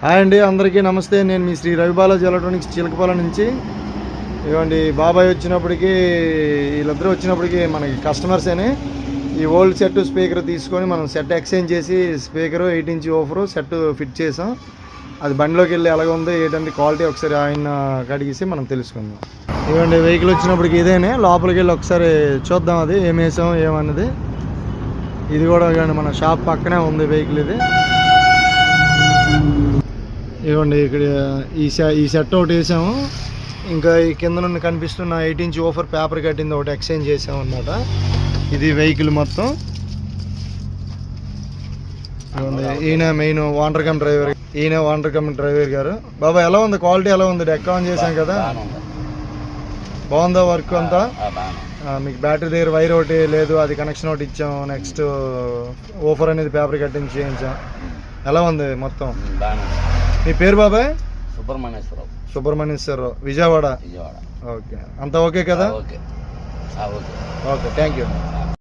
Hi అండి, అందరికీ నమస్తే. నేను మీ శ్రీ రవిబాలాజీ ఎలక్ట్రానిక్స్ చిలకపాలెం నుంచి. ఇవ్వండి, బాబాయ్ వచ్చినప్పటికీ వీళ్ళిద్దరూ వచ్చినప్పటికీ మనకి కస్టమర్సేనే ఈ ఓల్డ్ సెట్ స్పీకర్ తీసుకొని మనం సెట్ ఎక్స్చేంజ్ చేసి స్పీకరు 8 ఇంచ్ ఓఫరు సెట్ ఫిట్ చేసాం. అది బండిలోకి వెళ్ళి ఎలాగ ఉందో ఏంటంటే క్వాలిటీ ఒకసారి ఆయన కడిగేసి మనం తెలుసుకుందాం. ఇవ్వండి, వెహికల్ వచ్చినప్పటికి ఇదేనే, లోపలికి వెళ్ళి ఒకసారి చూద్దాం అది ఏం వేసాం ఏమన్నది. ఇది కూడా కానీ మన షాప్ పక్కనే ఉంది వెహికల్ ఇది. ఇవ్వండి, ఇక్కడ ఈ సెట్ ఒకటి వేసాము. ఇంకా ఈ కింద నుండి కనిపిస్తున్న 8 ఇంచ్ ఓఫర్ పేపర్ కట్టింది ఒకటి ఎక్స్చేంజ్ చేసాము అన్నమాట. ఇది వెహికల్ మొత్తం. ఈయన మెయిన్ ఓనర్ కమ్ డ్రైవర్, ఈయన ఓనర్ కమ్ డ్రైవర్ గారు. బాబా ఎలా ఉంది క్వాలిటీ, ఎలా ఉంది? డెక్ ఆన్ చేసాం కదా, బాగుందా వర్క్ అంతా? మీకు బ్యాటరీ దగ్గర వైర్ ఒకటి లేదు, అది కనెక్షన్ ఒకటి ఇచ్చాం. నెక్స్ట్ ఓఫర్ అనేది పేపర్ కట్టించి చేయించాం. ఎలా ఉంది మొత్తం? మీ పేరు బాబాయ్? సుబ్రహ్మణ్యేశ్వరరావు, విజయవాడ. ఓకే, అంతా ఓకే కదా? Okay, thank you.